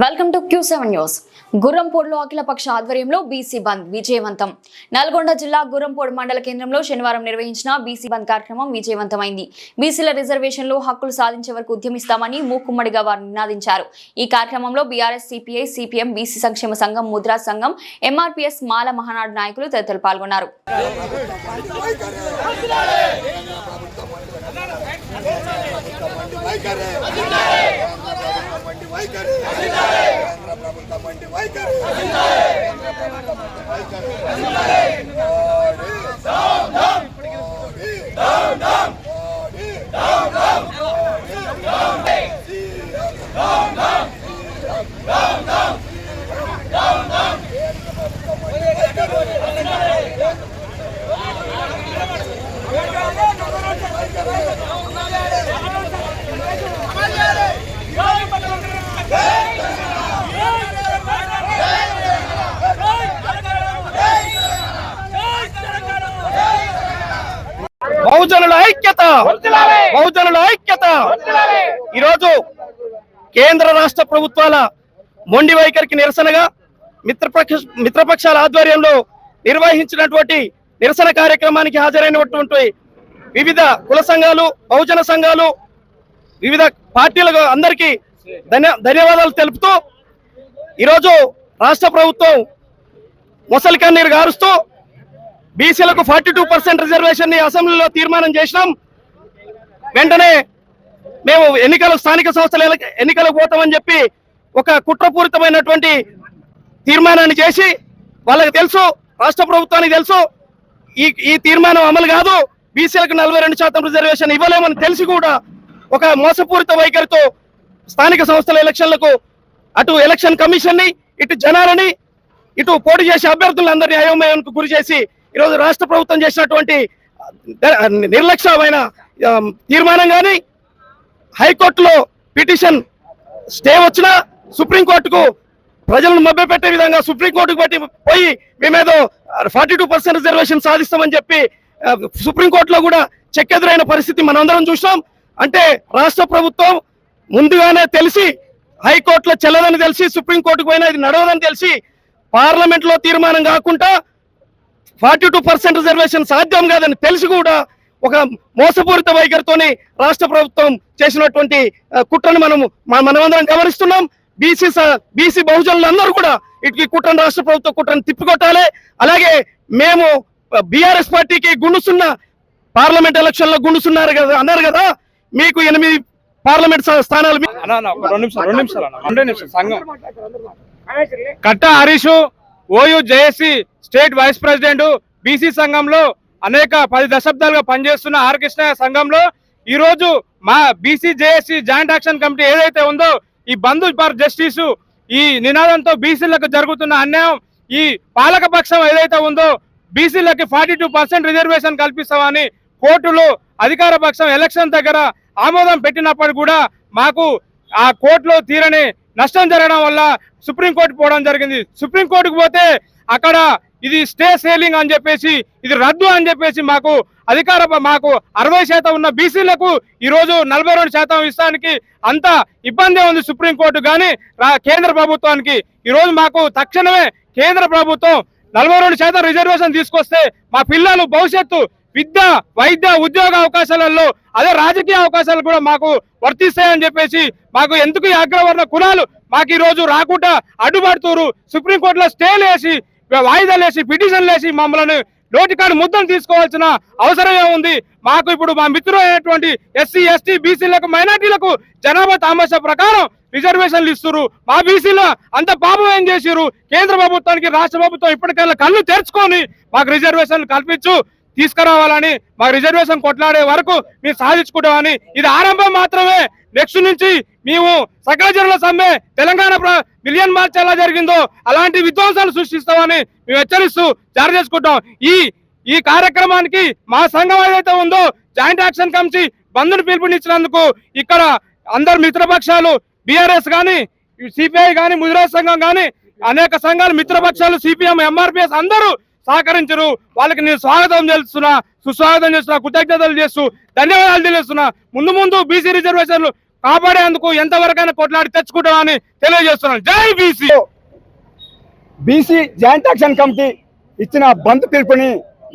Welcome to Q7 news. గుర్రంపోడులో అఖిలపక్ష ఆధ్వర్యంలో BC బంద్ విజయవంతం. నల్గొండ జిల్లా గుర్రంపోడు మండల కేంద్రంలో శనివారం నిర్వహించిన బీసీ బంద్ కార్యక్రమం విజయవంతమైంది. బీసీల రిజర్వేషన్లు హక్కులు సాధించే వరకు ఉద్యమిస్తామని మూకుమ్మడిగా వారు నినాదించారు. ఈ కార్యక్రమంలో బీఆర్ఎస్, సిపిఐ, సిపిఎం, బీసీ సంక్షేమ సంఘం, ముద్రా సంఘం, ఎంఆర్పీఎస్, మాల మహానాడు నాయకులు తదితరులు పాల్గొన్నారు. బహుజనుల ఐక్యత, బహుజనుల ఐక్యత. ఈరోజు కేంద్ర రాష్ట్ర ప్రభుత్వాల మొండి వైఖరికి నిరసనగా మిత్రపక్షాల ఆధ్వర్యంలో నిర్వహించినటువంటి నిరసన కార్యక్రమానికి హాజరైనటువంటి వివిధ కుల సంఘాలు, బహుజన సంఘాలు, వివిధ పార్టీలకు అందరికీ ధన్యవాదాలు తెలుపుతూ ఈరోజు రాష్ట్ర ప్రభుత్వం మొసలి కన్నీరు గారుస్తూ బీసీలకు 42% రిజర్వేషన్ ని అసెంబ్లీలో తీర్మానం చేసినాం. వెంటనే మేము స్థానిక సంస్థల ఎన్నికలకు పోతామని చెప్పి ఒక కుట్రపూరితమైనటువంటి తీర్మానాన్ని చేసి, వాళ్ళకి తెలుసు, రాష్ట్ర ప్రభుత్వానికి తెలుసు ఈ తీర్మానం అమలు కాదు, బీసీలకు 42% రిజర్వేషన్ ఇవ్వలేమని తెలిసి కూడా ఒక మోసపూరిత వైఖరితో స్థానిక సంస్థల ఎలక్షన్లకు అటు ఎలక్షన్ కమిషన్ ని, ఇటు జనాలని, ఇటు పోటీ చేసే అభ్యర్థులందరినీ అయోమయానికి గురి చేసి ఈరోజు రాష్ట్ర ప్రభుత్వం చేసినటువంటి నిర్లక్ష్యమైన తీర్మానం కానీ, హైకోర్టులో పిటిషన్ స్టే వచ్చినా సుప్రీంకోర్టుకు ప్రజలను మభ్యపెట్టే విధంగా సుప్రీంకోర్టుకు పోయి మేమేదో 42% రిజర్వేషన్ సాధిస్తామని చెప్పి సుప్రీంకోర్టులో కూడా చెక్ ఎదురైన పరిస్థితి మనందరం చూసాం. అంటే రాష్ట్ర ప్రభుత్వం ముందుగానే తెలిసి, హైకోర్టులో చెల్లదని తెలిసి, సుప్రీంకోర్టుకు పోయినా ఇది నడవదని తెలిసి, పార్లమెంట్ లో తీర్మానం కాకుండా 42% రిజర్వేషన్ సాధ్యం కాదని తెలిసి కూడా ఒక మోసపూరిత వైఖరితోని రాష్ట్ర ప్రభుత్వం చేసినటువంటి కుట్రను మనమందరం గమనిస్తున్నాం. బీసీ బహుజనులందరూ కూడా ఇటు కుట్రను, రాష్ట్ర ప్రభుత్వ కుట్రను తిప్పికొట్టాలి. అలాగే మేము బీఆర్ఎస్ పార్టీకి గుండుసున్న పార్లమెంట్ ఎలక్షన్ లో గుండుసున్నారు కదా అన్నారు కదా, మీకు 8 పార్లమెంట్ స్థానాలు. కట్ట Harish, OU JAC state vice president, BC సంఘంలో అనేక 10 దశాబ్దాలుగా పనిచేస్తున్న ఆర్ కృష్ణయ్య సంఘంలో ఈ రోజు మా BC JAC joint action committee ఏదైతే ఉందో, ఈ బంధు ఫర్ జస్టిస్ ఈ నినాదంతో బీసీలకు జరుగుతున్న అన్యాయం, ఈ పాలక పక్షం ఏదైతే ఉందో బీసీలకి 42% రిజర్వేషన్ కల్పిస్తామని కోర్టులో అధికార పక్షం ఎలక్షన్ దగ్గర ఆమోదం పెట్టినప్పుడు కూడా మాకు ఆ కోర్టులో తీరని నష్టం జరగడం వల్ల సుప్రీంకోర్టు పోవడం జరిగింది. సుప్రీంకోర్టుకు పోతే అక్కడ ఇది స్టే సేలింగ్ అని చెప్పేసి, ఇది రద్దు అని చెప్పేసి మాకు 60% ఉన్న బీసీలకు ఈ రోజు 42% ఇస్తానికి అంత ఇబ్బంది ఉంది సుప్రీంకోర్టు కానీ కేంద్ర ప్రభుత్వానికి. ఈ రోజు మాకు తక్షణమే కేంద్ర ప్రభుత్వం 42% రిజర్వేషన్ తీసుకొస్తే మా పిల్లలు భవిష్యత్తు విద్య, వైద్య, ఉద్యోగ అవకాశాలలో, అదే రాజకీయ అవకాశాలు కూడా మాకు వర్తిస్తాయని చెప్పేసి, మాకు ఎందుకు ఈ అగ్రవర్ణ కులాలు మాకు ఈ రోజు రాకుండా అడ్డుపడుతున్నారు. సుప్రీంకోర్టులో స్టేలు వేసి, వాయిదాలు వేసి, పిటిషన్లు వేసి మమ్మల్ని నోటికాడు ముద్దను తీసుకోవాల్సిన అవసరమే ఉంది. మాకు ఇప్పుడు మా మిత్రులు అయినటువంటి ఎస్సీ, ఎస్టీ, బీసీలకు, మైనార్టీలకు జనాభా తామాషా ప్రకారం రిజర్వేషన్లు ఇస్తున్నారు. మా బీసీలో అంత పాపం ఏం చేసిరు? కేంద్ర ప్రభుత్వానికి రాష్ట్ర ప్రభుత్వం ఇప్పటికైనా కళ్ళు తెరుచుకొని మాకు రిజర్వేషన్లు కల్పించు తీసుకురావాలని, మా రిజర్వేషన్ కొట్లాడే వరకు మేము సాధించుకుంటామని. ఇది ఆరంభం మాత్రమే. నెక్స్ట్ నుంచి మేము సకల జనుల సమ్మె, తెలంగాణ మిలియన్ మార్చ్ ఎలా జరిగిందో అలాంటి విధ్వంసాలు సృష్టిస్తామని మేము హెచ్చరిస్తూ జారీ చేసుకుంటాం. ఈ కార్యక్రమానికి మా సంఘం ఏదైతే ఉందో జాయింట్ యాక్షన్ కమిటీ బంధును పిలుపునిచ్చినందుకు ఇక్కడ అందరు మిత్రపక్షాలు, బీఆర్ఎస్ కానీ, సిపిఐ కానీ, ముద్రా సంఘం కానీ, అనేక సంఘాలు, మిత్రపక్షాలు, సిపిఎం, ఎంఆర్పీఎస్ అందరూ సహకరించరు. వాళ్ళకి నేను స్వాగతం చేస్తున్నా, సుస్వాగతం చేస్తున్నా, కృతజ్ఞతలు చేస్తూ ధన్యవాదాలు తెలియజేస్తున్నా. ముందు బీసీ రిజర్వేషన్లు కాపాడేందుకు ఎంతవరకైనా కొట్లాడి తెచ్చుకుంటామని తెలియజేస్తున్నాను. జై BC. BC joint action committee ఇచ్చిన బంద్ పిలుపుని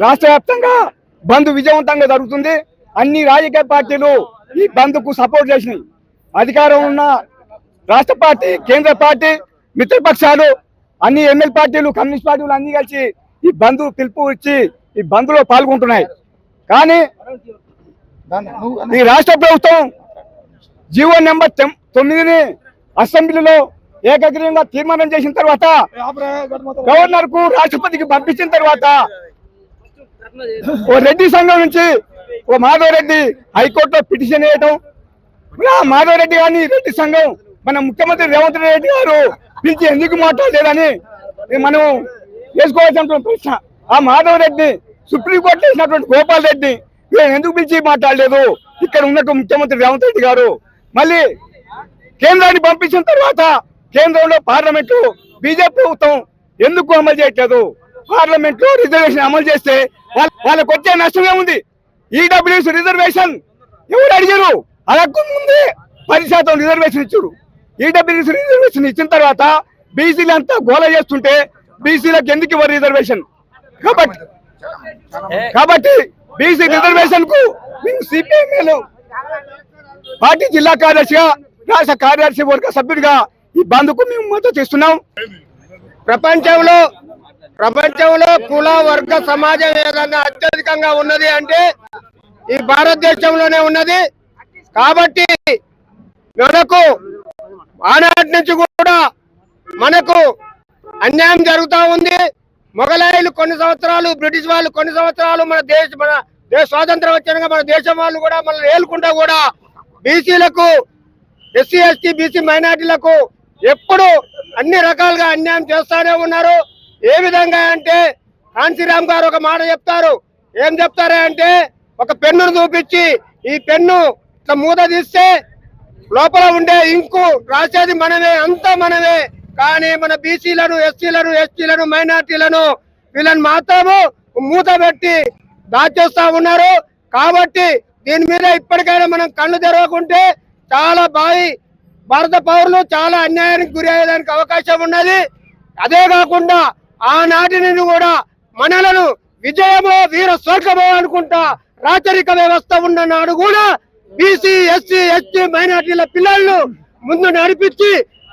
రాష్ట్ర వ్యాప్తంగా బంద్ విజయవంతంగా జరుగుతుంది. అన్ని రాజకీయ పార్టీలు ఈ బంద్కు సపోర్ట్ చేసినాయి. అధికారం ఉన్న రాష్ట్ర పార్టీ, కేంద్ర పార్టీ, మిత్రపక్షాలు, అన్ని ఎమ్మెల్యే పార్టీలు, కమ్యూనిస్ట్ పార్టీలు అన్ని కలిసి ఈ బంద్ పిలుపు ఇచ్చి ఈ బంద్లో పాల్గొంటున్నాయి. కానీ ఈ రాష్ట్ర ప్రభుత్వం జీవో నెంబర్ 9ని అసెంబ్లీలో ఏకగ్రీవంగా తీర్మానం చేసిన తర్వాత గవర్నర్ కు, రాష్ట్రపతికి పంపించిన తర్వాత ఓ రెడ్డి సంఘం నుంచి ఓ మాధవ్ రెడ్డి హైకోర్టులో పిటిషన్ వేయటం, మాధవ్ రెడ్డి గారిని రెడ్డి సంఘం మన ముఖ్యమంత్రి రేవంత్ రెడ్డి గారు పిలిచి ఎందుకు మాట్లాడలేదని మనం వేసుకోవాల్సిన ప్రశ్న. ఆ మాధవ్ రెడ్డి సుప్రీంకోర్టు వేసినటువంటి గోపాల్ రెడ్డి ఎందుకు పిలిచి మాట్లాడలేదు? ఇక్కడ ఉన్నట్టు ముఖ్యమంత్రి రేవంత్ రెడ్డి గారు మళ్ళీ కేంద్రాన్ని పంపించిన తర్వాత కేంద్రంలో పార్లమెంటు బీజేపీ ప్రభుత్వం ఎందుకు అమలు చేయట్లేదు? పార్లమెంట్ లో రిజర్వేషన్ అమలు చేస్తే వాళ్ళకు వచ్చే నష్టమే ఉంది. ఈడబ్ల్యూఎస్ రిజర్వేషన్ ఎవరు అడిగారు? అడగకు ముందే 10% రిజర్వేషన్ ఇచ్చారు. ఈడబ్ల్యూఎస్ రిజర్వేషన్ ఇచ్చిన తర్వాత బీసీలు అంతా గోల చేస్తుంటే బీసీలకు ఎందుకు ఇవ్వరు రిజర్వేషన్? కాబట్టి బీసీ రిజర్వేషన్ కు సిపిఎం పార్టీ జిల్లా కార్యదర్శిగా, రాష్ట్ర కార్యదర్శి వర్గ సభ్యుడిగా ఈ బంద్ కు మేము మద్దతు ఇస్తున్నాం. ప్రపంచంలో కుల వర్గ సమాజం ఏదన్నా అత్యధికంగా ఉన్నది అంటే ఈ భారతదేశంలోనే ఉన్నది. కాబట్టి మనకు ఆనాటి నుంచి కూడా మనకు అన్యాయం జరుగుతూ ఉంది. మొఘలాయులు కొన్ని సంవత్సరాలు, బ్రిటిష్ వాళ్ళు కొన్ని సంవత్సరాలు, మన దేశ స్వాతంత్రం వచ్చాక మన దేశం వాళ్ళు కూడా మనల్ని ఏలుకుంటా కూడా బీసీలకు, ఎస్సీ ఎస్టీ బీసీ మైనార్టీలకు ఎప్పుడు అన్ని రకాలుగా అన్యాయం చేస్తానే ఉన్నారు. ఏ విధంగా అంటే కాంశీరామ్ గారు ఒక మాట చెప్తారు. ఏం చెప్తారే అంటే, ఒక పెన్నును చూపించి ఈ పెన్ను ఇట్లా మూత తీస్తే లోపల ఉండే ఇంకు రాసేది మనమే, అంతా మనమే. కానీ మన బీసీలను, ఎస్సీలను, ఎస్టీలను, మైనార్టీలను వీళ్ళని మాత్రము మూత పెట్టి దాచేస్తా ఉన్నారు. కాబట్టి దీని మీద ఇప్పటికైనా మనం కళ్ళు తెరవకుంటే చాలా భారత పౌరులు చాలా అన్యాయానికి గురి అయ్యేదానికి అవకాశం ఉన్నది. అదే కాకుండా ఆనాటి నుండి కూడా మనలను విజయమో వీర స్వర్గమో అనుకుంటా రాచరిక వ్యవస్థ ఉన్న నాడు కూడా బీసీ, ఎస్సీ, ఎస్టీ మైనార్టీల పిల్లలను ముందు నడిపించి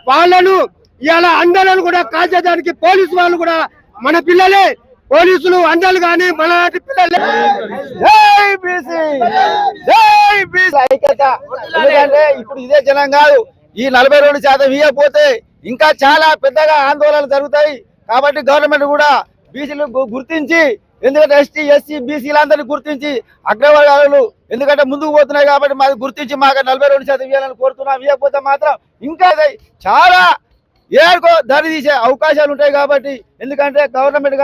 వాళ్ళను ఇలా అండలను కూడా కాల్చేదానికి పోలీసు వాళ్ళు కూడా మన పిల్లలే, పోలీసులు అండలు కానీ మనలాంటి పిల్లలే. జై బీసీ, జై బీసీ ఐక్యత. ఎందుకంటే ఇప్పుడు ఇదే జనం కాదు, ఈ 42% ఇవ్వకపోతే ఇంకా చాలా పెద్దగా ఆందోళనలు జరుగుతాయి. కాబట్టి గవర్నమెంట్ కూడా బీసీలు గుర్తించి, ఎందుకంటే ఎస్టీ, ఎస్సీ, బీసీలందరినీ గుర్తించి అగ్రవర్గాలు ఎందుకంటే ముందుకు పోతున్నాయి కాబట్టి మాకు గుర్తించి మాకు 42% ఇవ్వాలని కోరుతున్నాం. ఇవ్వకపోతే మాత్రం ఇంకా చాలా ఏడుకో దారి తీసే అవకాశాలు ఉంటాయి. కాబట్టి ఎందుకంటే గవర్నమెంట్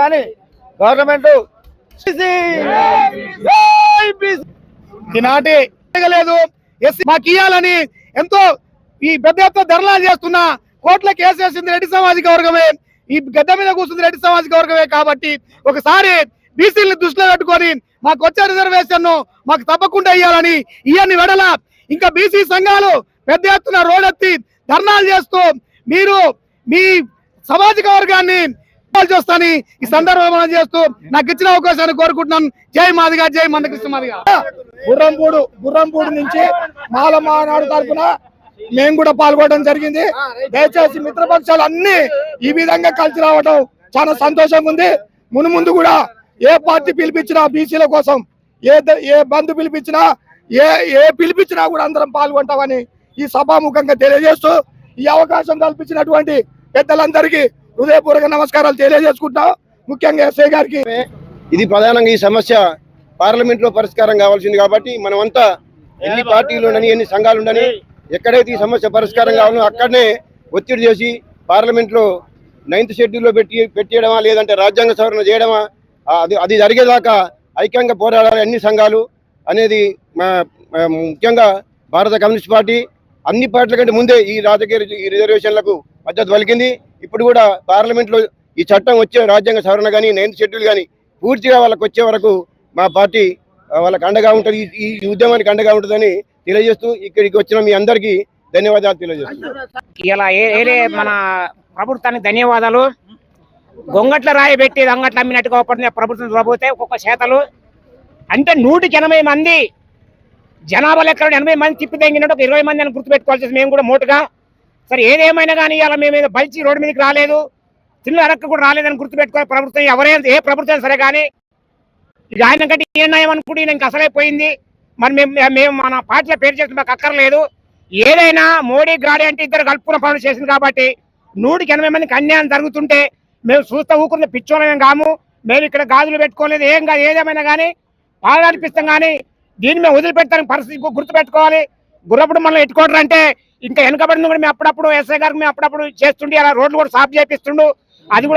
ఈనాటి లేదు ఎస్సీ మాకు ఇయ్యాలని ఎంతో ఈ పెద్ద ఎత్తున ధర్నాలు చేస్తున్న కోట్ల కేసు వేసింది రెడ్డి సామాజిక వర్గమే, ఈ గడ్డ మీద కూర్చుంది రెడ్డి సామాజిక వర్గమే. కాబట్టి ఒకసారి బీసీలను దృష్టిలో పెట్టుకొని మాకు వచ్చే రిజర్వేషన్ మాకు తప్పకుండా ఇవ్వాలని, ఇవన్నీ వెడల ఇంకా బీసీ సంఘాలు పెద్ద ఎత్తున రోడెత్తి ధర్నాలు చేస్తూ మీరు మీ సామాజిక వర్గాన్ని చూస్తాని ఈ సందర్భంలో చేస్తూ నాకు ఇచ్చిన అవకాశాన్ని కోరుకుంటున్నాను. జై మాదిగా, జై మందకృష్ణ మాదిగా. గుర్రంపూడి నుంచి మాల మహానాడు తరఫున మేము కూడా పాల్గొనడం జరిగింది. దయచేసి మిత్రపక్షాలు అన్ని ఈ విధంగా కలిసి రావడం చాలా సంతోషంగా ఉంది. ముందు కూడా ఏ పార్టీ పిలిపించినా బీసీల కోసం, ఏ బంధు పిలిపించినా, ఏ పిలిపించినా కూడా అందరం పాల్గొంటామని ఈ సభాముఖంగా తెలియజేస్తూ ఈ అవకాశం కల్పించినటువంటి పెద్దలందరికీ హృదయపూర్వక నమస్కారాలు తెలియజేసుకుంటాం. ముఖ్యంగా ఎస్ఐ గారికి. ఇది ప్రధానంగా ఈ సమస్య పార్లమెంట్ లో పరిష్కారం కావాల్సింది. కాబట్టి మనమంతా ఎన్ని పార్టీలు ఉండని, ఎన్ని సంఘాలు ఉండని, ఎక్కడైతే ఈ సమస్య పరిష్కారం కావాలో అక్కడనే ఒత్తిడి చేసి పార్లమెంట్ లో 9th షెడ్యూల్లో పెట్టేయడమా, లేదంటే రాజ్యాంగ సవరణ చేయడమా, అది జరిగేదాకా ఐక్యంగా పోరాడాలి అన్ని సంఘాలు అనేది ముఖ్యంగా భారత కమ్యూనిస్ట్ పార్టీ అన్ని పార్టీల కంటే ముందే ఈ రిజర్వేషన్లకు మద్దతు పలికింది. ఇప్పుడు కూడా పార్లమెంట్ లో ఈ చట్టం వచ్చే రాజ్యాంగ సవరణ కానీ 9th షెడ్యూల్ కానీ పూర్తిగా వాళ్ళకి వచ్చే వరకు మా పార్టీ వాళ్ళకి అండగా ఉంటుంది, ఈ ఉద్యమానికి అండగా ఉంటుందని తెలియజేస్తూ ఇక్కడికి వచ్చిన మీ అందరికీ ధన్యవాదాలు తెలియజేస్తున్నాను. ఇలా ఏదే మన ప్రభుత్వానికి ధన్యవాదాలు. గొంగట్ల రాయి పెట్టి అంగట్లు అమ్మినట్టుగా ఒకటి ప్రభుత్వం రాబోతే ఒక్కొక్క శాతలు అంటే 180 మంది జనాభా లెక్కలు 80 మంది తిప్పి తెంగినట్టు ఒక 20 మంది అని గుర్తుపెట్టుకోవాల్సి మేము కూడా మోటుగా. సరే ఏదేమైనా కానీ ఇలా మేము ఏదో బలిచి రోడ్డు మీదకి రాలేదు, చిన్న అరక్క కూడా రాలేదని గుర్తుపెట్టుకోవాలి. ప్రభుత్వం ఎవరైనా ఏ ప్రభుత్వం సరే కానీ ఇక ఆయన కంటే ఏ న్యాయం అనుకుంటే ఇంక అసలైపోయింది. మరి మేము మన పార్టీలో పేరు చేసి మాకు అక్కర్లేదు. ఏదైనా మోడీ గాడి అంటే ఇద్దరు కలుపుకున్న పనులు చేసింది కాబట్టి 180 మందికి అన్యాయం జరుగుతుంటే మేము చూస్తా ఊకున్న పిచ్చోళం కాము. మేము ఇక్కడ గాజులు పెట్టుకోలేదు, ఏం కాదు. ఏదేమైనా కానీ బాగా అనిపిస్తాం కానీ దీన్ని మేము వదిలిపెడతానికి పరిస్థితి గుర్తుపెట్టుకోవాలి. గుర్రప్పుడు మనం ఎట్టుకోవడం అంటే ఇంకా వెనకబడింది కూడా మేము అప్పుడప్పుడు ఎస్ఐ గారికి మేము అప్పుడప్పుడు చేస్తుండే, అలా రోడ్లు కూడా సాఫ్ చేపిస్తుండు. అది కూడా